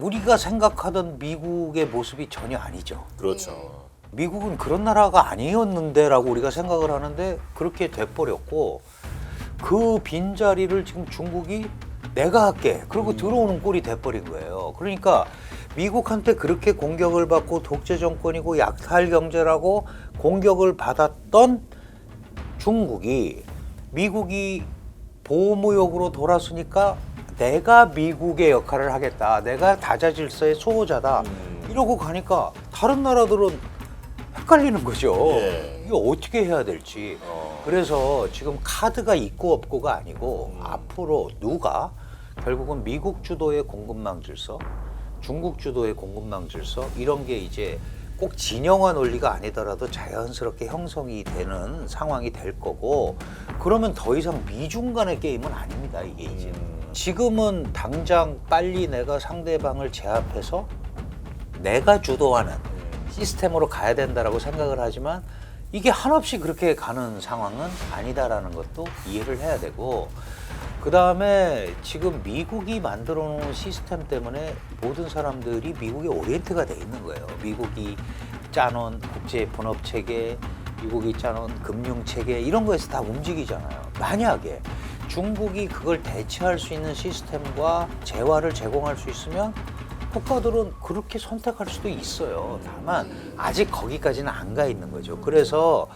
우리가 생각하던 미국의 모습이 전혀 아니죠. 그렇죠. 미국은 그런 나라가 아니었는데라고 우리가 생각을 하는데 그렇게 돼버렸고 그 빈자리를 지금 중국이 내가 할게 그러고 들어오는 꼴이 돼버린 거예요. 그러니까 미국한테 그렇게 공격을 받고 독재 정권이고 약탈 경제라고 공격을 받았던 중국이 미국이 보호무역으로 돌아서니까 내가 미국의 역할을 하겠다. 내가 다자질서의 수호자다. 이러고 가니까 다른 나라들은 헷갈리는 거죠. 예. 이거 어떻게 해야 될지. 그래서 지금 카드가 있고 없고가 아니고 앞으로 누가 결국은 미국 주도의 공급망 질서, 중국 주도의 공급망 질서 이런 게 이제 꼭 진영화 논리가 아니더라도 자연스럽게 형성이 되는 상황이 될 거고 그러면 더 이상 미중 간의 게임은 아닙니다. 이게 이제 지금은 당장 빨리 내가 상대방을 제압해서 내가 주도하는 시스템으로 가야 된다라고 생각을 하지만 이게 한없이 그렇게 가는 상황은 아니다라는 것도 이해를 해야 되고 그다음에 지금 미국이 만들어 놓은 시스템 때문에 모든 사람들이 미국에 오리엔트가 돼 있는 거예요. 미국이 짜놓은 국제 분업 체계, 미국이 짜놓은 금융 체계 이런 거에서 다 움직이잖아요. 만약에 중국이 그걸 대체할 수 있는 시스템과 재화를 제공할 수 있으면 국가들은 그렇게 선택할 수도 있어요. 다만 아직 거기까지는 안 가 있는 거죠. 그래서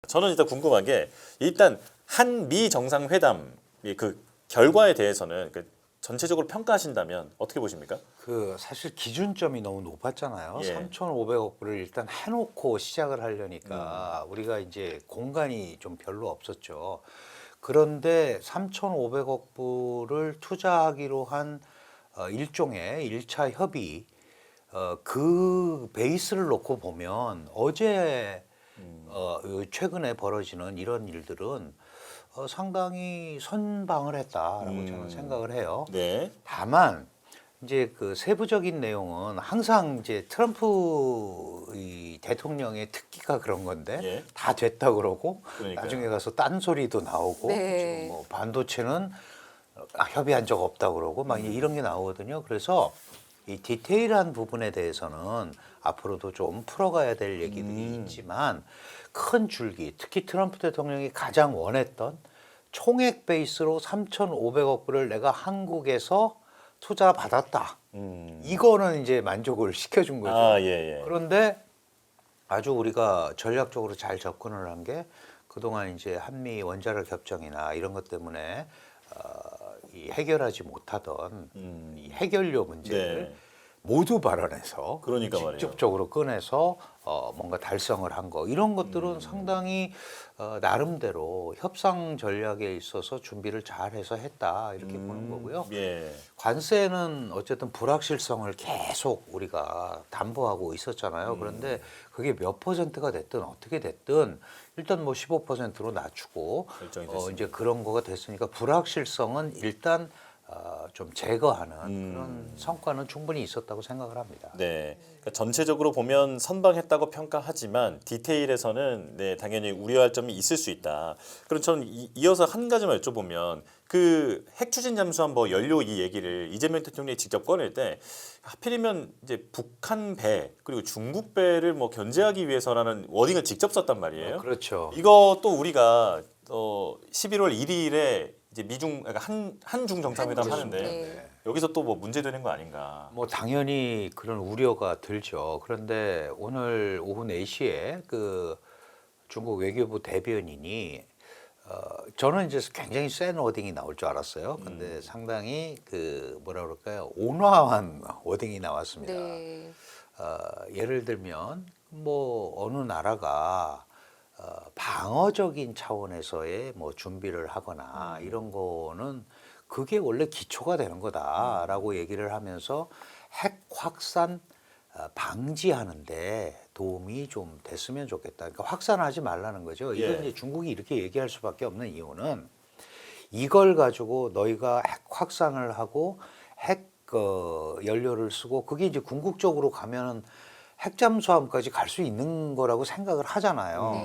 저는 일단 궁금한 게 일단 한미 정상회담 그 결과에 대해서는 그 전체적으로 평가하신다면 어떻게 보십니까? 그 사실 기준점이 너무 높았잖아요. 예. 3,500억 불을 일단 해놓고 시작을 하려니까 우리가 이제 공간이 좀 별로 없었죠. 그런데 3,500억 불을 투자하기로 한 일종의 1차 협의 그 베이스를 놓고 보면 어제 최근에 벌어지는 이런 일들은 상당히 선방을 했다라고 저는 생각을 해요. 네. 다만 이제 그 세부적인 내용은 항상 이제 트럼프 이 대통령의 특기가 그런 건데 예. 다 됐다 그러고 그러니까요. 나중에 가서 딴소리도 나오고 네. 지금 뭐 반도체는 협의한 적 없다 그러고 막 이런 게 나오거든요. 그래서 이 디테일한 부분에 대해서는 앞으로도 좀 풀어가야 될 얘기들이 있지만 큰 줄기, 특히 트럼프 대통령이 가장 원했던 총액 베이스로 3,500억 불을 내가 한국에서 투자 받았다. 이거는 이제 만족을 시켜준 거죠. 아, 예, 예. 그런데 아주 우리가 전략적으로 잘 접근을 한 게 그동안 이제 한미 원자력 협정이나 이런 것 때문에 이 해결하지 못하던 이 해결료 문제를 네. 모두 발언해서 그러니까 말이에요. 직접적으로 꺼내서 뭔가 달성을 한 거 이런 것들은 상당히 나름대로 협상 전략에 있어서 준비를 잘해서 했다 이렇게 보는 거고요. 예. 관세는 어쨌든 불확실성을 계속 우리가 담보하고 있었잖아요. 그런데 그게 몇 퍼센트가 됐든 어떻게 됐든 일단 뭐 15%로 낮추고 결정이 됐습니다. 이제 그런 거가 됐으니까 불확실성은 일단 좀 제거하는 그런 성과는 충분히 있었다고 생각을 합니다. 네. 그러니까 전체적으로 보면 선방했다고 평가하지만 디테일에서는 네, 당연히 우려할 점이 있을 수 있다. 그럼 저는 이어서 한 가지만 여쭤보면 그 핵추진 잠수함 뭐 연료 이 얘기를 이재명 대통령이 직접 꺼낼 때 하필이면 이제 북한 배 그리고 중국 배를 뭐 견제하기 위해서라는 워딩을 직접 썼단 말이에요. 그렇죠. 이거 또 우리가 11월 1일에 이제 미중 그러니까 한중 정상회담 하는데 네. 여기서 또 뭐 문제되는 거 아닌가? 뭐 당연히 그런 우려가 들죠. 그런데 오늘 오후 4시에 그 중국 외교부 대변인이 저는 이제 굉장히 센 워딩이 나올 줄 알았어요. 근데 상당히 그 뭐라 그럴까요? 온화한 워딩이 나왔습니다. 네. 예를 들면 뭐 어느 나라가 방어적인 차원에서의 뭐 준비를 하거나 이런 거는 그게 원래 기초가 되는 거다라고 얘기를 하면서 핵 확산 방지하는데 도움이 좀 됐으면 좋겠다. 그러니까 확산하지 말라는 거죠. 이건 예. 이제 중국이 이렇게 얘기할 수밖에 없는 이유는 이걸 가지고 너희가 핵 확산을 하고 핵 연료를 쓰고 그게 이제 궁극적으로 가면은 핵잠수함까지 갈 수 있는 거라고 생각을 하잖아요.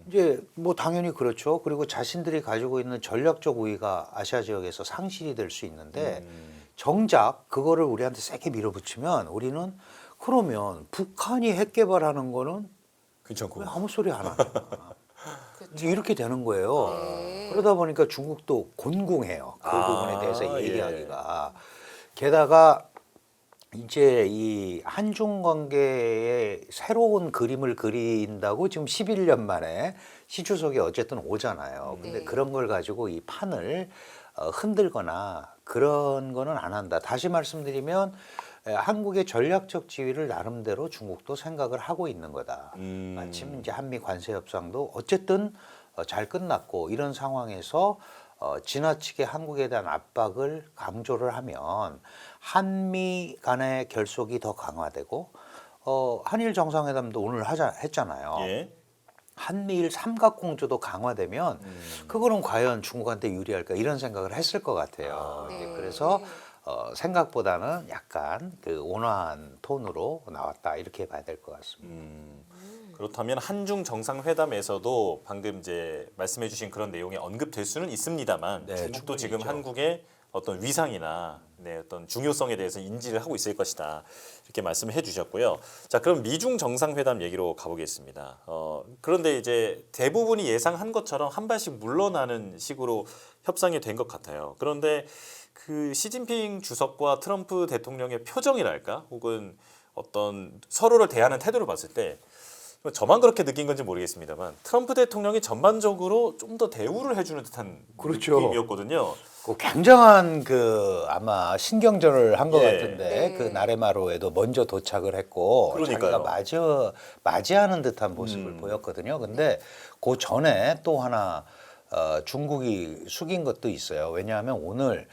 이제 뭐 당연히 그렇죠. 그리고 자신들이 가지고 있는 전략적 우위가 아시아 지역에서 상실이 될 수 있는데 정작 그거를 우리한테 세게 밀어붙이면 우리는 그러면 북한이 핵 개발하는 거는 괜찮고. 왜 아무 소리 안 하나? 이제 이렇게 되는 거예요. 네. 그러다 보니까 중국도 곤궁해요. 그 부분에 대해서 예. 얘기하기가. 게다가 이제 이 한중 관계의 새로운 그림을 그린다고 지금 11년 만에 시 주석이 어쨌든 오잖아요. 근데 네. 그런 걸 가지고 이 판을 흔들거나 그런 거는 안 한다. 다시 말씀드리면 한국의 전략적 지위를 나름대로 중국도 생각을 하고 있는 거다. 마침 이제 한미 관세 협상도 어쨌든 잘 끝났고 이런 상황에서 지나치게 한국에 대한 압박을 강조를 하면 한미 간의 결속이 더 강화되고 한일 정상회담도 오늘 했잖아요. 예. 한미일 삼각공조도 강화되면 그거는 과연 중국한테 유리할까 이런 생각을 했을 것 같아요. 네. 이제 그래서 생각보다는 약간 그 온화한 톤으로 나왔다 이렇게 봐야 될 것 같습니다. 그렇다면 한중 정상회담에서도 방금 이제 말씀해주신 그런 내용이 언급될 수는 있습니다만 네, 중국도 충분히 지금 있죠. 한국의 어떤 위상이나 어떤 중요성에 대해서 인지를 하고 있을 것이다 이렇게 말씀을 해주셨고요. 자, 그럼 미중 정상회담 얘기로 가보겠습니다. 그런데 이제 대부분이 예상한 것처럼 한 발씩 물러나는 식으로 협상이 된 것 같아요. 그런데 그 시진핑 주석과 트럼프 대통령의 표정이랄까, 혹은 어떤 서로를 대하는 태도를 봤을 때. 저만 그렇게 느낀 건지 모르겠습니다만 트럼프 대통령이 전반적으로 좀 더 대우를 해주는 듯한 그렇죠. 느낌이었거든요. 그 굉장한 그 아마 신경전을 한 것 예. 같은데 네. 그 나레마루에도 먼저 도착을 했고 그러니까요. 자기가 맞이하는 듯한 모습을 보였거든요. 근데 그 전에 또 하나 중국이 숙인 것도 있어요. 왜냐하면 오늘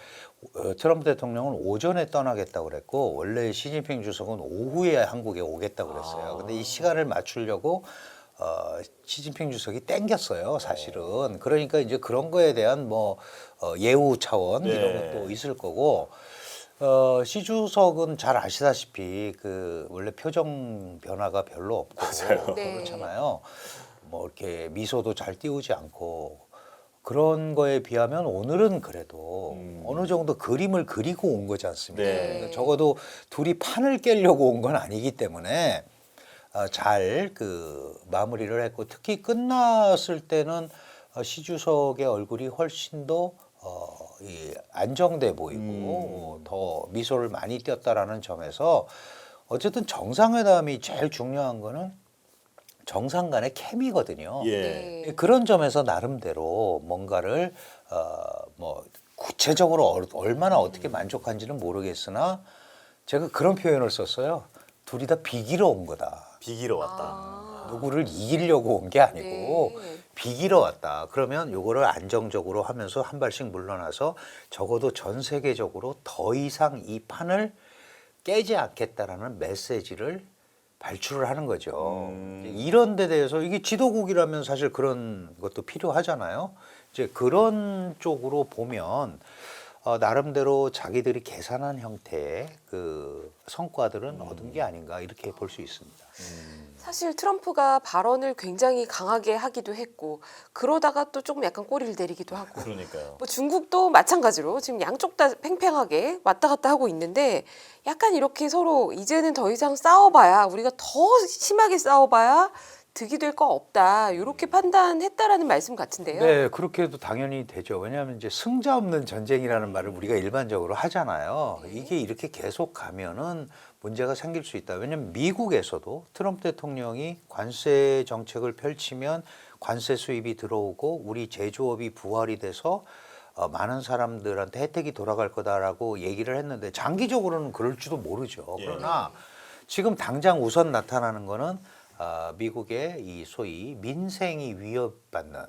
트럼프 대통령은 오전에 떠나겠다고 그랬고 원래 시진핑 주석은 오후에 한국에 오겠다고 그랬어요. 근데 이 시간을 맞추려고 시진핑 주석이 땡겼어요, 사실은. 그러니까 이제 그런 거에 대한 뭐 예우 차원 네. 이런 것도 있을 거고 시 주석은 잘 아시다시피 그 원래 표정 변화가 별로 없고 네. 그렇잖아요. 뭐 이렇게 미소도 잘 띄우지 않고 그런 거에 비하면 오늘은 그래도 어느 정도 그림을 그리고 온 거지 않습니까? 네. 그러니까 적어도 둘이 판을 깨려고 온 건 아니기 때문에 잘 그 마무리를 했고 특히 끝났을 때는 시 주석의 얼굴이 훨씬 더 안정돼 보이고 더 미소를 많이 띄었다라는 점에서 어쨌든 정상회담이 제일 중요한 거는 정상 간의 케미거든요. 예. 네. 그런 점에서 나름대로 뭔가를 뭐 구체적으로 얼마나 어떻게 만족한지는 모르겠으나 제가 그런 표현을 썼어요. 둘이 다 비기러 온 거다. 비기러 왔다. 누구를 이기려고 온 게 아니고 네. 비기러 왔다. 그러면 요거를 안정적으로 하면서 한 발씩 물러나서 적어도 전 세계적으로 더 이상 이 판을 깨지 않겠다라는 메시지를 발출을 하는 거죠. 이런 데 대해서 이게 지도국이라면 사실 그런 것도 필요하잖아요. 이제 그런 쪽으로 보면 나름대로 자기들이 계산한 형태의 그 성과들은 얻은 게 아닌가 이렇게 볼 수 있습니다. 사실 트럼프가 발언을 굉장히 강하게 하기도 했고 그러다가 또 조금 약간 꼬리를 내리기도 하고 그러니까요. 뭐 중국도 마찬가지로 지금 양쪽 다 팽팽하게 왔다 갔다 하고 있는데 약간 이렇게 서로 이제는 더 이상 싸워봐야 우리가 더 심하게 싸워봐야 득이 될 거 없다 이렇게 판단했다라는 말씀 같은데요. 네, 그렇게 해도 당연히 되죠. 왜냐하면 이제 승자 없는 전쟁이라는 말을 우리가 일반적으로 하잖아요. 이게 이렇게 계속 가면은 문제가 생길 수 있다. 왜냐하면 미국에서도 트럼프 대통령이 관세 정책을 펼치면 관세 수입이 들어오고 우리 제조업이 부활이 돼서 많은 사람들한테 혜택이 돌아갈 거다라고 얘기를 했는데 장기적으로는 그럴지도 모르죠. 그러나 지금 당장 우선 나타나는 거는 미국의 이 소위 민생이 위협받는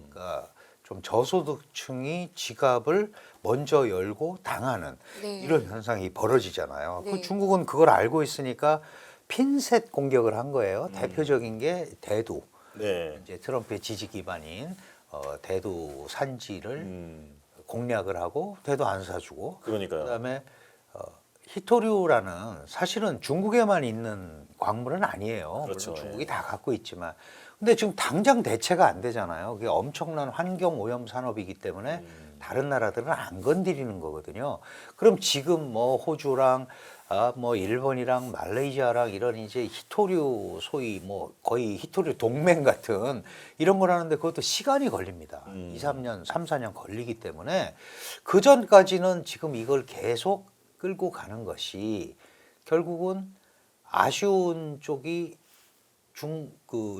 그러니까 좀 저소득층이 지갑을 먼저 열고 당하는 네. 이런 현상이 벌어지잖아요. 네. 그 중국은 그걸 알고 있으니까 핀셋 공격을 한 거예요. 대표적인 게 대두. 네. 이제 트럼프의 지지 기반인 대두 산지를 공략을 하고 대두 안 사주고 그러니까요. 그다음에 히토류라는 사실은 중국에만 있는 광물은 아니에요. 그렇죠. 물론 중국이 예. 다 갖고 있지만. 근데 지금 당장 대체가 안 되잖아요. 그게 엄청난 환경 오염 산업이기 때문에 다른 나라들은 안 건드리는 거거든요. 그럼 지금 뭐 호주랑 뭐 일본이랑 말레이시아랑 이런 이제 히토류 소위 뭐 거의 히토류 동맹 같은 이런 걸 하는데 그것도 시간이 걸립니다. 2, 3년, 3, 4년 걸리기 때문에 그 전까지는 지금 이걸 계속 끌고 가는 것이 결국은 아쉬운 쪽이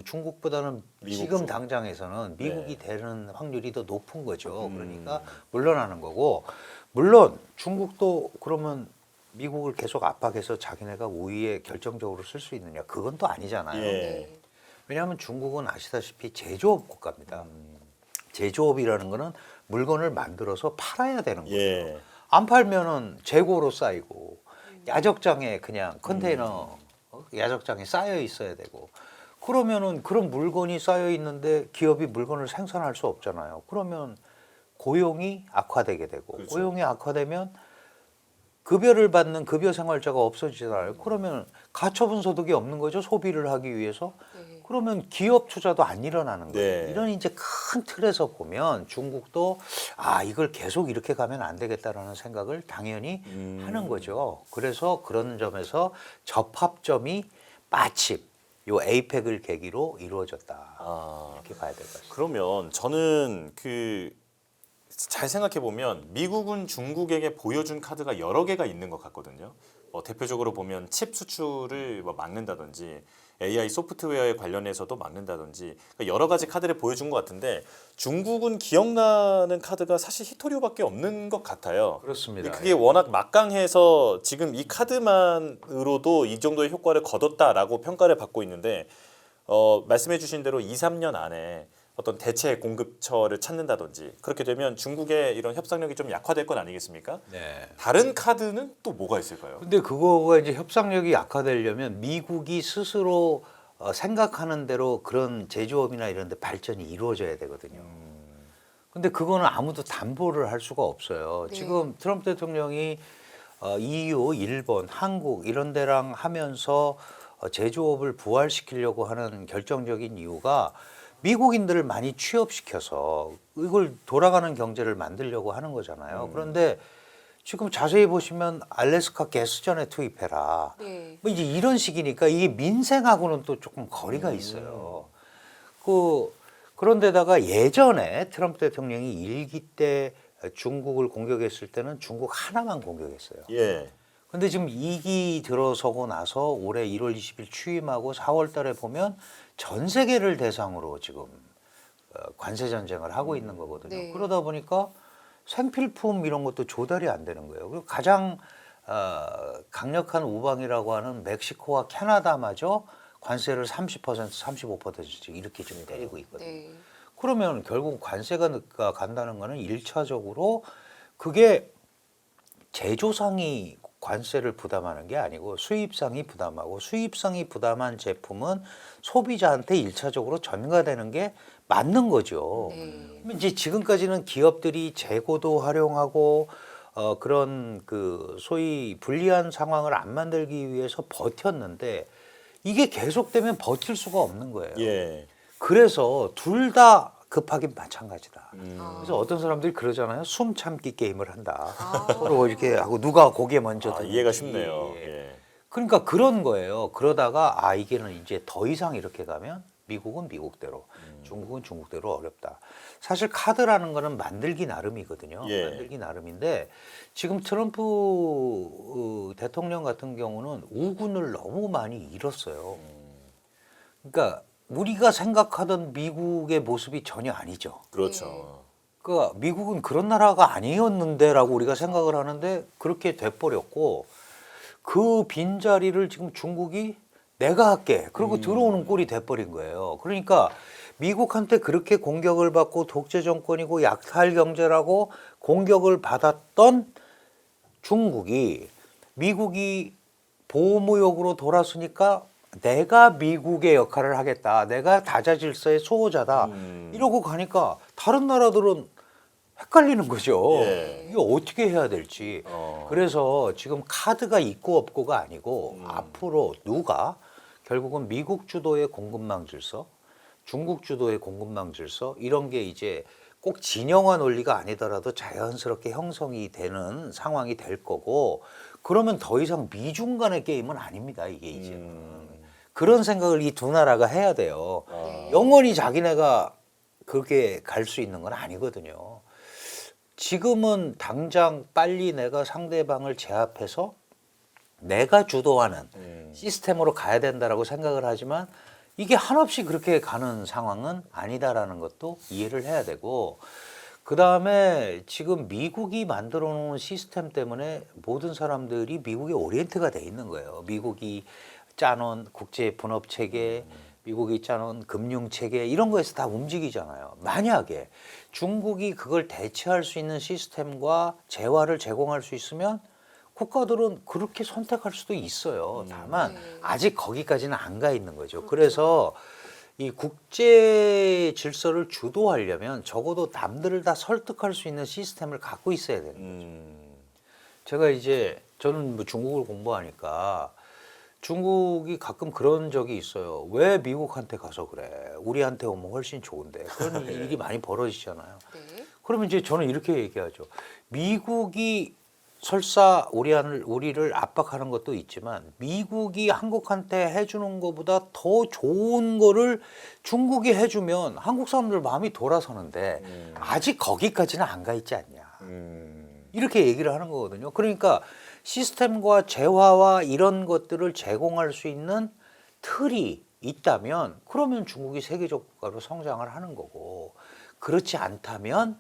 중국보다는 미국 지금 쪽. 당장에서는 미국이 네. 되는 확률이 더 높은 거죠. 그러니까 물러나는 거고, 물론 중국도 그러면 미국을 계속 압박해서 자기네가 우위에 결정적으로 쓸 수 있느냐, 그건 또 아니잖아요. 예. 네. 왜냐하면 중국은 아시다시피 제조업 국가입니다. 제조업이라는 거는 물건을 만들어서 팔아야 되는 거예요. 예. 안 팔면은 재고로 쌓이고 야적장에 그냥 컨테이너 야적장에 쌓여 있어야 되고, 그러면은 그런 물건이 쌓여 있는데 기업이 물건을 생산할 수 없잖아요. 그러면 고용이 악화되게 되고, 그렇죠. 고용이 악화되면 급여를 받는 급여 생활자가 없어지잖아요. 그러면 가처분 소득이 없는 거죠. 소비를 하기 위해서. 네. 그러면 기업 투자도 안 일어나는 거예요. 네. 이런 이제 큰 틀에서 보면 중국도 이걸 계속 이렇게 가면 안 되겠다라는 생각을 당연히 하는 거죠. 그래서 그런 점에서 접합점이 마침 요 에이펙을 계기로 이루어졌다. 이렇게 봐야 될 것 같습니다. 그러면 저는 잘 생각해 보면 미국은 중국에게 보여준 카드가 여러 개가 있는 것 같거든요. 대표적으로 보면 칩 수출을 막는다든지 AI 소프트웨어에 관련해서도 막는다든지, 그러니까 여러 가지 카드를 보여준 것 같은데 중국은 기억나는 카드가 사실 히토류밖에 없는 것 같아요. 그렇습니다. 그게 워낙 막강해서 지금 이 카드만으로도 이 정도의 효과를 거뒀다라고 평가를 받고 있는데, 말씀해 주신 대로 2, 3년 안에 어떤 대체 공급처를 찾는다든지 그렇게 되면 중국의 이런 협상력이 좀 약화될 건 아니겠습니까? 네. 다른 카드는 또 뭐가 있을까요? 근데 그거가 이제 협상력이 약화되려면 미국이 스스로 생각하는 대로 그런 제조업이나 이런 데 발전이 이루어져야 되거든요. 근데 그거는 아무도 담보를 할 수가 없어요. 네. 지금 트럼프 대통령이 EU, 일본, 한국 이런 데랑 하면서 제조업을 부활시키려고 하는 결정적인 이유가 미국인들을 많이 취업시켜서 이걸 돌아가는 경제를 만들려고 하는 거잖아요. 그런데 지금 자세히 보시면 알래스카 개수전에 투입해라. 네. 뭐 이제 이런 식이니까 이게 민생하고는 또 조금 거리가 있어요. 그런데다가 예전에 트럼프 대통령이 일기 때 중국을 공격했을 때는 중국 하나만 공격했어요. 예. 근데 지금 2기 들어서고 나서 올해 1월 20일 취임하고 4월 달에 보면 전 세계를 대상으로 지금 관세 전쟁을 하고 있는 거거든요. 네. 그러다 보니까 생필품 이런 것도 조달이 안 되는 거예요. 그리고 가장 강력한 우방이라고 하는 멕시코와 캐나다마저 관세를 30%, 35%씩 이렇게 좀 때리고 있거든요. 네. 그러면 결국 관세가 간다는 거는 1차적으로 그게 제조상이 관세를 부담하는 게 아니고 수입상이 부담하고, 수입상이 부담한 제품은 소비자한테 1차적으로 전가되는 게 맞는 거죠. 네. 이제 지금까지는 기업들이 재고도 활용하고 그런 그 소위 불리한 상황을 안 만들기 위해서 버텼는데 이게 계속되면 버틸 수가 없는 거예요. 예. 그래서 둘 다 급하긴 마찬가지다. 아. 그래서 어떤 사람들이 그러잖아요. 숨 참기 게임을 한다. 서로 이렇게 하고 누가 고개 먼저 드는지. 이해가 쉽네요. 예. 그러니까 그런 거예요. 그러다가 이게는 이제 더 이상 이렇게 가면 미국은 미국대로, 중국은 중국대로 어렵다. 사실 카드라는 거는 만들기 나름이거든요. 예. 만들기 나름인데 지금 트럼프 대통령 같은 경우는 우군을 너무 많이 잃었어요. 그러니까 우리가 생각하던 미국의 모습이 전혀 아니죠. 그렇죠. 그러니까 미국은 그런 나라가 아니었는데라고 우리가 생각을 하는데 그렇게 돼버렸고, 그 빈자리를 지금 중국이 내가 할게 그러고 들어오는 꼴이 돼버린 거예요. 그러니까 미국한테 그렇게 공격을 받고 독재 정권이고 약탈 경제라고 공격을 받았던 중국이 미국이 보호무역으로 돌았으니까 내가 미국의 역할을 하겠다. 내가 다자질서의 수호자다. 이러고 가니까 다른 나라들은 헷갈리는 거죠. 예. 이거 어떻게 해야 될지. 그래서 지금 카드가 있고 없고가 아니고 앞으로 누가 결국은 미국 주도의 공급망 질서, 중국 주도의 공급망 질서 이런 게 이제 꼭 진영화 논리가 아니더라도 자연스럽게 형성이 되는 상황이 될 거고 그러면 더 이상 미중 간의 게임은 아닙니다. 이게 이제는. 그런 생각을 이 두 나라가 해야 돼요. 영원히 자기네가 그렇게 갈 수 있는 건 아니거든요. 지금은 당장 빨리 내가 상대방을 제압해서 내가 주도하는 시스템으로 가야 된다라고 생각을 하지만 이게 한없이 그렇게 가는 상황은 아니다라는 것도 이해를 해야 되고 그다음에 지금 미국이 만들어 놓은 시스템 때문에 모든 사람들이 미국에 오리엔트가 돼 있는 거예요. 미국이 짜놓은 국제 분업 체계, 미국이 짜놓은 금융 체계 이런 거에서 다 움직이잖아요. 만약에 중국이 그걸 대체할 수 있는 시스템과 재화를 제공할 수 있으면 국가들은 그렇게 선택할 수도 있어요. 다만 아직 거기까지는 안 가 있는 거죠. 그래서 이 국제 질서를 주도하려면 적어도 남들을 다 설득할 수 있는 시스템을 갖고 있어야 되는 거죠. 제가 이제 저는 뭐 중국을 공부하니까 중국이 가끔 그런 적이 있어요. 왜 미국한테 가서 그래? 우리한테 오면 훨씬 좋은데. 그런 일이 많이 벌어지잖아요. 네. 그러면 이제 저는 이렇게 얘기하죠. 미국이 설사 우리를 압박하는 것도 있지만 미국이 한국한테 해주는 것보다 더 좋은 거를 중국이 해주면 한국 사람들 마음이 돌아서는데 아직 거기까지는 안 가 있지 않냐. 이렇게 얘기를 하는 거거든요. 그러니까 시스템과 재화와 이런 것들을 제공할 수 있는 틀이 있다면 그러면 중국이 세계적 국가로 성장을 하는 거고 그렇지 않다면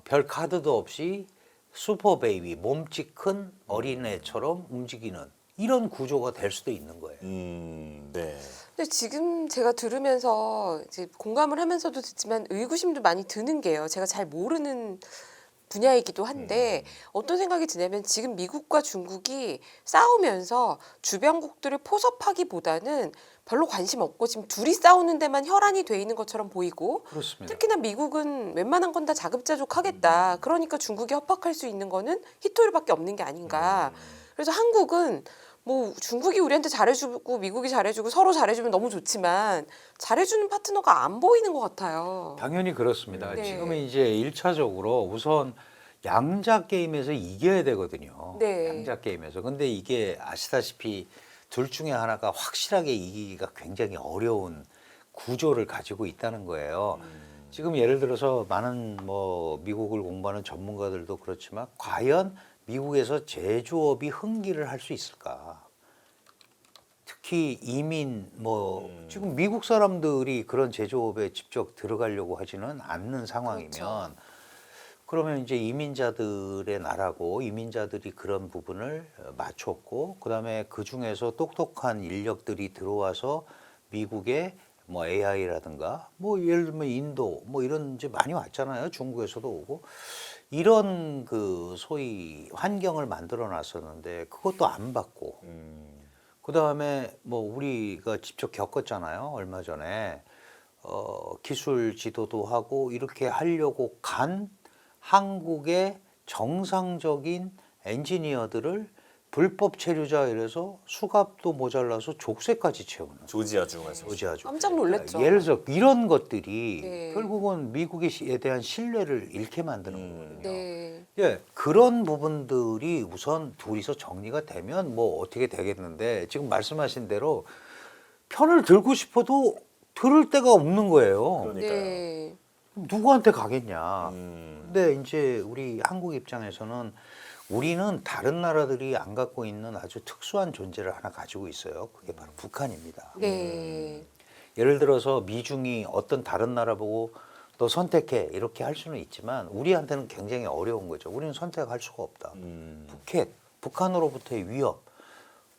별 카드도 없이 슈퍼베이비 몸집 큰 어린애처럼 움직이는 이런 구조가 될 수도 있는 거예요. 네. 근데 지금 제가 들으면서 이제 공감을 하면서도 듣지만 의구심도 많이 드는 게요. 제가 잘 모르는 분야이기도 한데 어떤 생각이 드냐면 지금 미국과 중국이 싸우면서 주변국들을 포섭하기보다는 별로 관심 없고 지금 둘이 싸우는 데만 혈안이 돼 있는 것처럼 보이고 그렇습니다. 특히나 미국은 웬만한 건 다 자급자족하겠다. 그러니까 중국이 협박할 수 있는 거는 히토리밖에 없는 게 아닌가. 그래서 한국은 뭐 중국이 우리한테 잘해주고 미국이 잘해주고 서로 잘해주면 너무 좋지만 잘해주는 파트너가 안 보이는 것 같아요. 당연히 그렇습니다. 네. 지금은 이제 1차적으로 우선 양자 게임에서 이겨야 되거든요. 네. 양자 게임에서. 근데 이게 아시다시피 둘 중에 하나가 확실하게 이기기가 굉장히 어려운 구조를 가지고 있다는 거예요. 지금 예를 들어서 많은 뭐 미국을 공부하는 전문가들도 그렇지만 과연 미국에서 제조업이 흥기를 할 수 있을까? 특히 이민 지금 미국 사람들이 그런 제조업에 직접 들어가려고 하지는 않는 상황이면 그렇죠. 그러면 이제 이민자들의 나라고 이민자들이 그런 부분을 맞췄고 그다음에 그 중에서 똑똑한 인력들이 들어와서 미국의 뭐 AI라든가 뭐 예를 들면 인도 뭐 이런 이제 많이 왔잖아요. 중국에서도 오고 이런 그 소위 환경을 만들어 놨었는데 그것도 안 받고 그다음에 뭐 우리가 직접 겪었잖아요. 얼마 전에 기술 지도도 하고 이렇게 하려고 간 한국의 정상적인 엔지니어들을 불법 체류자 이래서 수갑도 모자라서 족쇄까지 채우는 조지아주 말씀. 조지아주. 깜짝 놀랐죠. 예를 들어 이런 것들이 네. 결국은 미국에 대한 신뢰를 잃게 만드는 거거든요. 네. 예, 그런 부분들이 우선 둘이서 정리가 되면 뭐 어떻게 되겠는데 지금 말씀하신 대로 편을 들고 싶어도 들을 데가 없는 거예요. 그러니까요. 네. 누구한테 가겠냐. 근데 이제 우리 한국 입장에서는 우리는 다른 나라들이 안 갖고 있는 아주 특수한 존재를 하나 가지고 있어요. 그게 바로 북한입니다. 네. 예를 들어서 미중이 어떤 다른 나라 보고 너 선택해 이렇게 할 수는 있지만 우리한테는 굉장히 어려운 거죠. 우리는 선택할 수가 없다. 북한으로부터의 위협,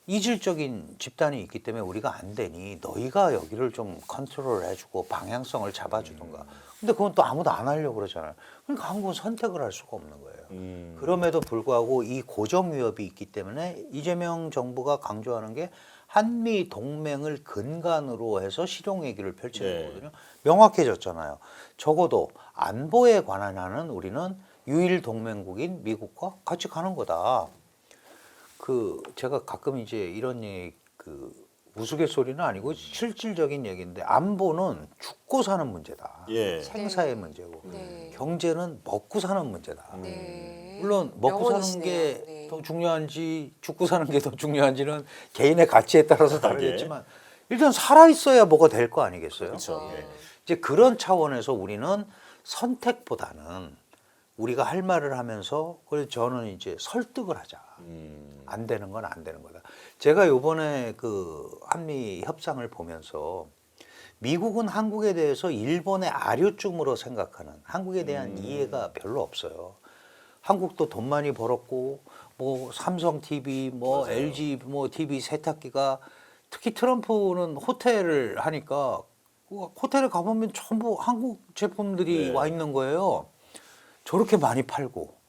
이질적인 집단이 있기 때문에 우리가 안 되니 너희가 여기를 좀 컨트롤 해주고 방향성을 잡아주던가. 근데 그건 또 아무도 안 하려고 그러잖아요. 그러니까 한국은 선택을 할 수가 없는 거예요. 그럼에도 불구하고 이 고정 위협이 있기 때문에 이재명 정부가 강조하는 게 한미 동맹을 근간으로 해서 실용 얘기를 펼치는 네. 거거든요. 명확해졌잖아요. 적어도 안보에 관한 한은 우리는 유일 동맹국인 미국과 같이 가는 거다. 제가 가끔 이제 이런 얘기 우스갯소리는 아니고 실질적인 얘기인데 안보는 죽고 사는 문제다. 예. 생사의 문제고 네. 경제는 먹고 사는 문제다. 네. 물론 먹고 사는 명언이시네요. 게 네. 더 중요한지 죽고 사는 게 더 중요한지는 개인의 가치에 따라서 다르겠지만 일단 살아 있어야 뭐가 될 거 아니겠어요? 그렇죠. 예. 이제 그런 차원에서 우리는 선택보다는 우리가 할 말을 하면서 그래서 저는 이제 설득을 하자. 안 되는 건 안 되는 거다. 제가 요번에 한미 협상을 보면서 미국은 한국에 대해서 일본의 아류쯤으로 생각하는 한국에 대한 이해가 별로 없어요. 한국도 돈 많이 벌었고 뭐 삼성 TV, 뭐 맞아요. LG 뭐 TV 세탁기가 특히 트럼프는 호텔을 하니까 호텔에 가보면 전부 한국 제품들이 네. 와 있는 거예요. 저렇게 많이 팔고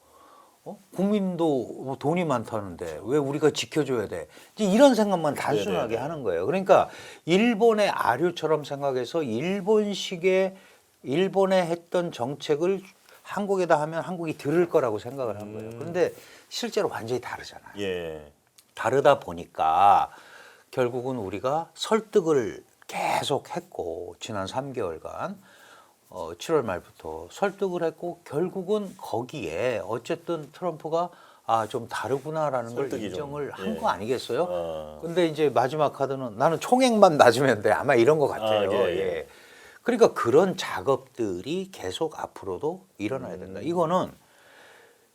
국민도 뭐 돈이 많다는데 왜 우리가 지켜줘야 돼? 이제 이런 생각만 단순하게 네네네. 하는 거예요. 그러니까 일본의 아류처럼 생각해서 일본식의 일본에 했던 정책을 한국에다 하면 한국이 들을 거라고 생각을 한 거예요. 그런데 실제로 완전히 다르잖아요. 예. 다르다 보니까 결국은 우리가 설득을 계속 했고 지난 3개월간 7월 말부터 설득을 했고 결국은 거기에 어쨌든 트럼프가 좀 다르구나라는 걸 설득이 인정을 좀, 한 예. 거 아니겠어요? 아. 근데 이제 마지막 카드는 나는 총액만 낮으면 돼. 아마 이런 것 같아요. 예, 예. 예. 그러니까 그런 작업들이 계속 앞으로도 일어나야 된다. 이거는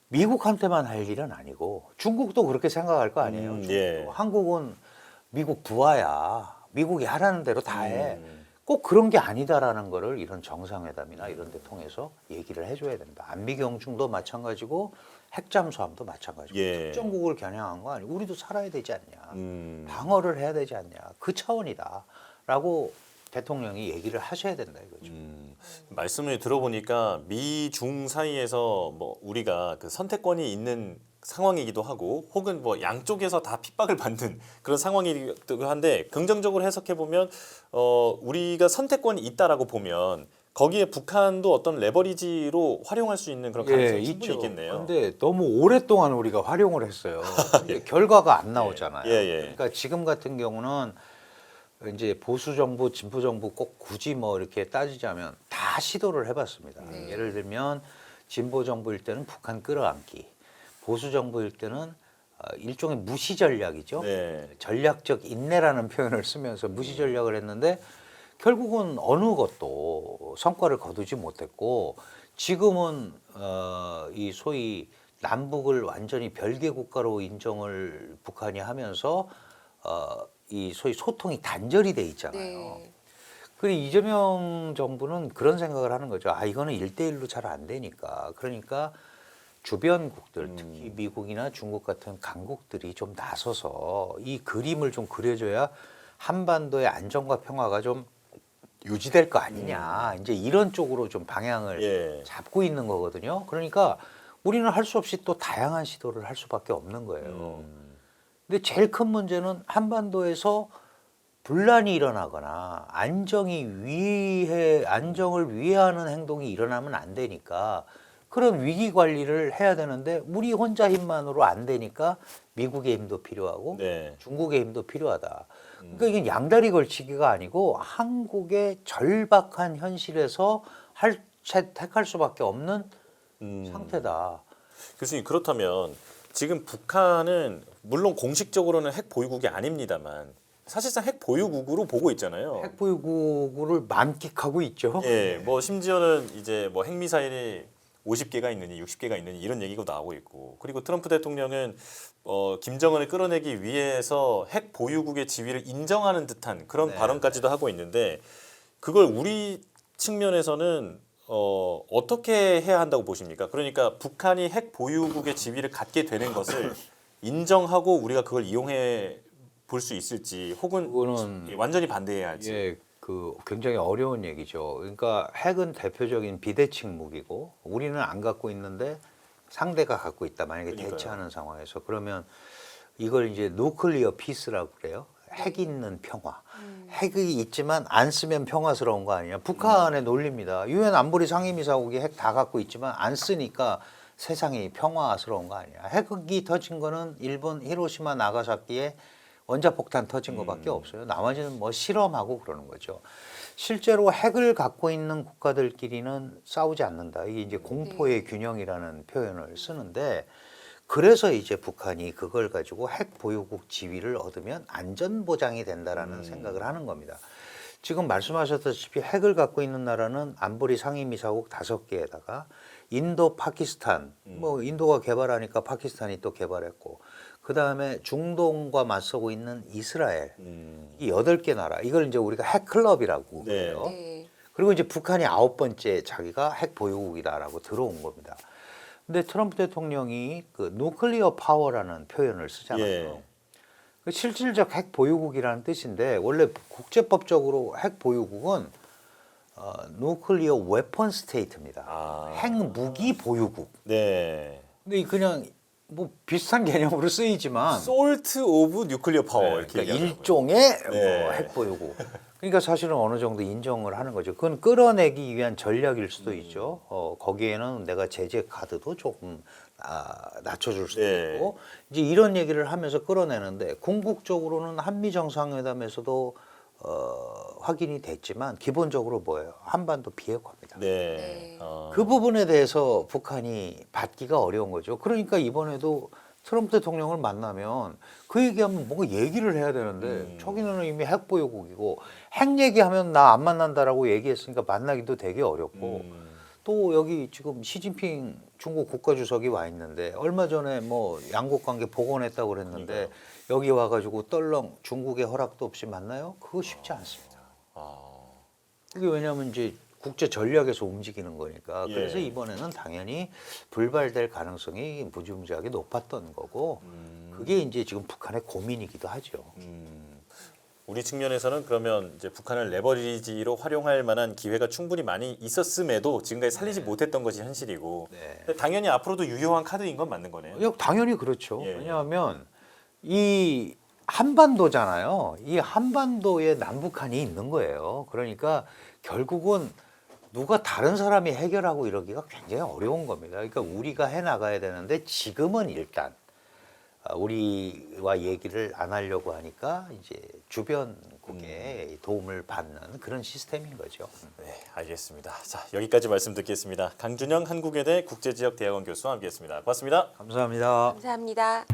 미국한테만 할 일은 아니고 중국도 그렇게 생각할 거 아니에요. 중국도. 예. 한국은 미국 부하야. 미국이 하라는 대로 다 해. 음. 꼭 그런 게 아니다라는 거를 이런 정상회담이나 이런 데 통해서 얘기를 해줘야 된다. 안미 경중도 마찬가지고 핵잠수함도 마찬가지고 예. 특정국을 겨냥한 거 아니고 우리도 살아야 되지 않냐. 방어를 해야 되지 않냐. 그 차원이다라고 대통령이 얘기를 하셔야 된다 이거죠. 말씀을 들어보니까 미중 사이에서 뭐 우리가 그 선택권이 있는 상황이기도 하고 혹은 뭐 양쪽에서 다 핍박을 받는 그런 상황이기도 한데 긍정적으로 해석해 보면 우리가 선택권이 있다라고 보면 거기에 북한도 어떤 레버리지로 활용할 수 있는 그런 가능성이 충분히 있겠네요. 근데 너무 오랫동안 우리가 활용을 했어요. 근데 결과가 안 나오잖아요. 예. 그러니까 지금 같은 경우는 이제 보수 정부, 진보 정부 꼭 굳이 뭐 이렇게 따지자면 다 시도를 해봤습니다. 예를 들면 진보 정부일 때는 북한 끌어안기, 보수 정부일 때는 일종의 무시 전략이죠. 네. 전략적 인내라는 표현을 쓰면서 무시 전략을 했는데 결국은 어느 것도 성과를 거두지 못했고 지금은 이 소위 남북을 완전히 별개 국가로 인정을 북한이 하면서 이 소위 소통이 단절이 돼 있잖아요. 네. 그리고 이재명 정부는 그런 생각을 하는 거죠. 이거는 1대1로 잘 안 되니까. 그러니까 주변국들, 특히 미국이나 중국 같은 강국들이 좀 나서서 이 그림을 좀 그려줘야 한반도의 안정과 평화가 좀 유지될 거 아니냐. 이제 이런 쪽으로 좀 방향을 예. 잡고 있는 거거든요. 그러니까 우리는 할 수 없이 또 다양한 시도를 할 수밖에 없는 거예요. 근데 제일 큰 문제는 한반도에서 분란이 일어나거나 안정을 위해하는 행동이 일어나면 안 되니까 그런 위기 관리를 해야 되는데 우리 혼자 힘만으로 안 되니까 미국의 힘도 필요하고 네. 중국의 힘도 필요하다. 그러니까 이게 양다리 걸치기가 아니고 한국의 절박한 현실에서 택할 수밖에 없는 상태다. 교수님 그렇다면 지금 북한은 물론 공식적으로는 핵 보유국이 아닙니다만 사실상 핵 보유국으로 보고 있잖아요. 핵 보유국을 만끽하고 있죠. 예, 뭐 심지어는 이제 뭐 핵미사일이 50개가 있느니 60개가 있느니 이런 얘기가 나오고 있고 그리고 트럼프 대통령은 김정은을 끌어내기 위해서 핵 보유국의 지위를 인정하는 듯한 그런 발언까지도 하고 있는데 그걸 우리 측면에서는 어떻게 해야 한다고 보십니까? 그러니까 북한이 핵 보유국의 지위를 갖게 되는 것을 인정하고 우리가 그걸 이용해 볼 수 있을지 혹은 그거는 완전히 반대해야 할지. 예, 굉장히 어려운 얘기죠. 그러니까 핵은 대표적인 비대칭 무기고 우리는 안 갖고 있는데 상대가 갖고 있다. 만약에 그러니까요. 대치하는 상황에서 그러면 이걸 이제 누클리어 피스라고 그래요. 핵이 있는 평화. 핵이 있지만 안 쓰면 평화스러운 거 아니냐. 북한의 논리입니다. 유엔 안보리 상임이사국이 핵 다 갖고 있지만 안 쓰니까 세상이 평화스러운 거 아니야. 핵이 터진 거는 일본 히로시마 나가사키에 원자폭탄 터진 거밖에 없어요. 나머지는 뭐 실험하고 그러는 거죠. 실제로 핵을 갖고 있는 국가들끼리는 싸우지 않는다. 이게 이제 공포의 균형이라는 표현을 쓰는데 그래서 이제 북한이 그걸 가지고 핵 보유국 지위를 얻으면 안전 보장이 된다라는 생각을 하는 겁니다. 지금 말씀하셨다시피 핵을 갖고 있는 나라는 안보리 상임이사국 5개에다가 인도, 파키스탄, 뭐 인도가 개발하니까 파키스탄이 또 개발했고 그 다음에 중동과 맞서고 있는 이스라엘 이 8개 나라 이걸 이제 우리가 핵 클럽이라고 네. 그래요. 네. 그리고 이제 북한이 9번째 자기가 핵 보유국이다라고 들어온 겁니다. 근데 트럼프 대통령이 그 누클리어 파워라는 표현을 쓰잖아요. 예. 그 실질적 핵 보유국이라는 뜻인데 원래 국제법적으로 핵 보유국은 누클리어 웨폰 스테이트입니다. 아. 핵 무기 보유국. 네. 근데 그냥 뭐 비슷한 개념으로 쓰이지만 솔트 오브 뉴클리어 파워 네, 이렇게 그러니까 얘기하더라고요. 일종의 네. 뭐 핵 보유국. 그러니까 사실은 어느 정도 인정을 하는 거죠. 그건 끌어내기 위한 전략일 수도 있죠. 거기에는 내가 제재 카드도 조금 낮춰줄 수도 네. 있고 이제 이런 얘기를 하면서 끌어내는데 궁극적으로는 한미 정상회담에서도 확인이 됐지만 기본적으로 뭐예요? 한반도 비핵화입니다. 네. 그 부분에 대해서 북한이 받기가 어려운 거죠. 그러니까 이번에도 트럼프 대통령을 만나면 그 얘기하면 뭔가 얘기를 해야 되는데 저기는 이미 핵 보유국이고 핵 얘기하면 나 안 만난다라고 얘기했으니까 만나기도 되게 어렵고 또 여기 지금 시진핑 중국 국가주석이 와 있는데 얼마 전에 뭐 양국 관계 복원했다고 그랬는데 여기 와가지고 떨렁 중국의 허락도 없이 만나요? 그거 쉽지 않습니다. 그게 왜냐하면 이제 국제 전략에서 움직이는 거니까 예. 그래서 이번에는 당연히 불발될 가능성이 무지무지하게 높았던 거고 그게 이제 지금 북한의 고민이기도 하죠. 우리 측면에서는 그러면 이제 북한을 레버리지로 활용할 만한 기회가 충분히 많이 있었음에도 지금까지 살리지 못했던 것이 현실이고 네. 근데 당연히 앞으로도 유효한 카드인 건 맞는 거네요. 당연히 그렇죠. 예. 왜냐하면 이 한반도잖아요. 이 한반도에 남북한이 있는 거예요. 그러니까 결국은 누가 다른 사람이 해결하고 이러기가 굉장히 어려운 겁니다. 그러니까 우리가 해 나가야 되는데 지금은 일단 우리와 얘기를 안 하려고 하니까 이제 주변국의 도움을 받는 그런 시스템인 거죠. 네, 알겠습니다. 자, 여기까지 말씀 듣겠습니다. 강준영 한국외대 국제지역대학원 교수와 함께했습니다. 고맙습니다. 감사합니다. 감사합니다.